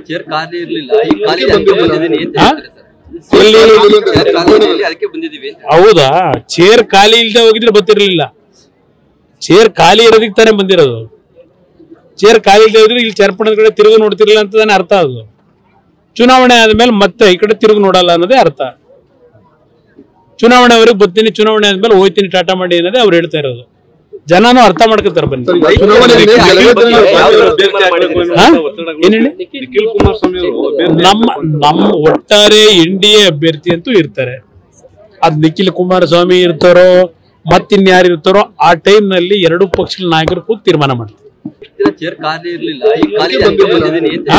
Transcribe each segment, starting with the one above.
Chair ಖಾಲಿ ಇರಲಿಲ್ಲ, ಈಗ ಖಾಲಿ ಬಂದಿದ್ದೀನಿ ಅಂತ ಅದಕ್ಕೆ ಬಂದಿದ್ದೀವಿ ಅಂತ. ಹೌದಾ, ಚೇರ್ ಖಾಲಿ ಇಲ್ಲದೆ ಹೋಗಿದ್ರೆ ಗೊತ್ತಿರಲಿಲ್ಲ. ಚೇರ್ ಖಾಲಿ ಇರೋದಕ್ಕೆ ತಾನೇ ಬಂದಿರೋದು. ಚೇರ್ ಖಾಲಿ ಇಲ್ಲದೆ ಹೋಗಿದ್ರೆ ಇಲ್ಲಿ ಚರ್ಪಣದ ಕಡೆ ತಿರುಗಿ ನೋಡ್ತಿರ್ಲಿಲ್ಲ ಅಂತ ತಾನೇ ಅರ್ಥ. ಅದು ಚುನಾವಣೆ ಆದ್ಮೇಲೆ ಮತ್ತೆ ಈ ಕಡೆ ತಿರುಗಿ ನೋಡಲ್ಲ ಅನ್ನೋದೇ ಅರ್ಥ. ಚುನಾವಣೆವರೆಗೆ ಬರ್ತೀನಿ, ಚುನಾವಣೆ ಆದ್ಮೇಲೆ ಹೋಯ್ತೀನಿ ಟಾಟಾ ಮಾಡಿ ಅನ್ನೋದೇ ಅವ್ರು ಹೇಳ್ತಾ ಇರೋದು. ಜನನು ಅರ್ಥ ಮಾಡ್ಕೊತಾರೆ. ಬನ್ನಿ, ನಮ್ಮ ಒಟ್ಟಾರೆ NDA ಅಭ್ಯರ್ಥಿ ಅಂತೂ ಇರ್ತಾರೆ. ಅದ್ ನಿಖಿಲ್ ಕುಮಾರಸ್ವಾಮಿ ಇರ್ತಾರೋ ಮತ್ತಿನ್ಯಾರು ಇರ್ತಾರೋ ಆ ಟೈಮ್ ನಲ್ಲಿ ಎರಡು ಪಕ್ಷಗಳ ನಾಯಕರು ಕೂತ್ ತೀರ್ಮಾನ ಮಾಡ್ತಾರೆ. ಚೇರ್ ಖಾಲಿ ಇರಲಿಲ್ಲ, ಈಗ ಖಾಲಿ ಬಂದಿದ್ದೀನಿ ಅಂತ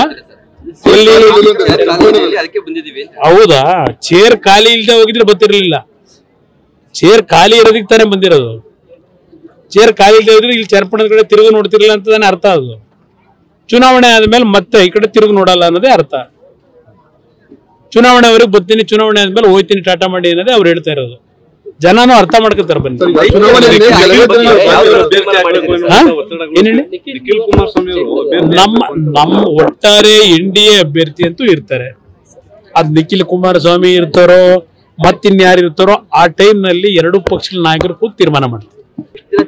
ಅದಕ್ಕೆ ಬಂದಿದ್ದೀವಿ ಅಂತ. ಹೌದಾ, ಚೇರ್ ಖಾಲಿ ಇಲ್ಲದೆ ಹೋಗಿದ್ರೆ ಗೊತ್ತಿರಲಿಲ್ಲ. ಚೇರ್ ಖಾಲಿ ಇರೋದಕ್ಕೆ ತಾನೇ ಬಂದಿರೋದು. ಚೇರ್ ಖಾಲಿ ಇಲ್ಲದೆ ಹೋಗಿದ್ರೆ ಇಲ್ಲಿ ಚರ್ಪಣದ ಕಡೆ ತಿರುಗಿ ನೋಡ್ತಿರ್ಲಿಲ್ಲ ಅಂತ ತಾನೇ ಅರ್ಥ. ಅದು ಚುನಾವಣೆ ಆದ್ಮೇಲೆ ಮತ್ತೆ ಈ ಕಡೆ ತಿರುಗಿ ನೋಡಲ್ಲ ಅನ್ನೋದೇ ಅರ್ಥ. ಚುನಾವಣೆವರೆಗೆ ಬರ್ತೀನಿ, ಚುನಾವಣೆ ಆದ್ಮೇಲೆ ಹೋಯ್ತೀನಿ ಟಾಟಾ ಮಾಡಿ ಅನ್ನೋದೇ ಅವ್ರು ಹೇಳ್ತಾ ಇರೋದು. ಜನನು ಅರ್ಥ ಮಾಡ್ಕೊತಾರೆ. ಬನ್ನಿ, ನಮ್ಮ ಒಟ್ಟಾರೆ NDA ಅಭ್ಯರ್ಥಿ ಅಂತೂ ಇರ್ತಾರೆ. ಅದ್ ನಿಖಿಲ್ ಕುಮಾರಸ್ವಾಮಿ ಇರ್ತಾರೋ ಮತ್ತಿನ್ಯಾರು ಇರ್ತಾರೋ ಆ ಟೈಮ್ ನಲ್ಲಿ ಎರಡು ಪಕ್ಷಗಳ ನಾಯಕರು ಕೂತ್ ತೀರ್ಮಾನ ಮಾಡ್ತಾರೆ.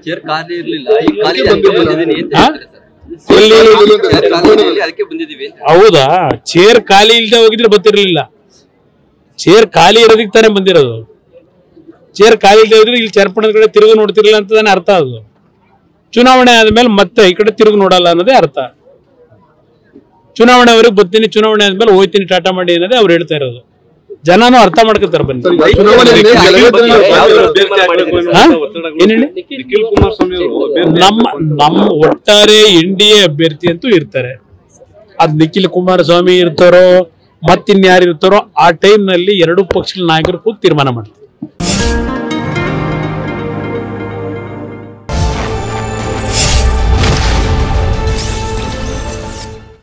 ಚೇರ್ ಖಾಲಿ ಇರಲಿಲ್ಲ, ಈಗ ಖಾಲಿ ಬಂದಿದ್ದೀನಿ ಅಂತ ಅದಕ್ಕೆ ಬಂದಿದ್ದೀವಿ ಅಂತ. ಹೌದಾ, ಚೇರ್ ಖಾಲಿ ಇಲ್ಲದೆ ಹೋಗಿದ್ರೆ ಗೊತ್ತಿರಲಿಲ್ಲ. ಚೇರ್ ಖಾಲಿ ಇರೋದಕ್ಕೆ ತಾನೇ ಬಂದಿರೋದು. ಚೇರ್ ಖಾಲಿ ಇಲ್ಲದೆ ಹೋಗಿದ್ರೆ ಇಲ್ಲಿ ಚರ್ಪಣದ ಕಡೆ ತಿರುಗಿ ನೋಡ್ತಿರ್ಲಿಲ್ಲ ಅಂತ ತಾನೇ ಅರ್ಥ. ಅದು ಚುನಾವಣೆ ಆದ್ಮೇಲೆ ಮತ್ತೆ ಈ ಕಡೆ ತಿರುಗಿ ನೋಡಲ್ಲ ಅನ್ನೋದೇ ಅರ್ಥ. ಚುನಾವಣೆವರೆಗೆ ಬರ್ತೀನಿ, ಚುನಾವಣೆ ಆದ್ಮೇಲೆ ಹೋಯ್ತೀನಿ ಟಾಟಾ ಮಾಡಿ ಅನ್ನೋದೇ ಅವ್ರು ಹೇಳ್ತಾ ಇರೋದು. ಜನನು ಅರ್ಥ ಮಾಡ್ಕೊತಾರೆ. ಬನ್ನಿ, ನಮ್ಮ ಒಟ್ಟಾರೆ NDA ಅಭ್ಯರ್ಥಿ ಅಂತೂ ಇರ್ತಾರೆ. ಅದ್ ನಿಖಿಲ್ ಕುಮಾರಸ್ವಾಮಿ ಇರ್ತಾರೋ ಮತ್ತಿನ್ಯಾರು ಇರ್ತಾರೋ ಆ ಟೈಮ್ ನಲ್ಲಿ ಎರಡು ಪಕ್ಷಗಳ ನಾಯಕರು ಕೂತ್ ತೀರ್ಮಾನ ಮಾಡ್ತಾರೆ.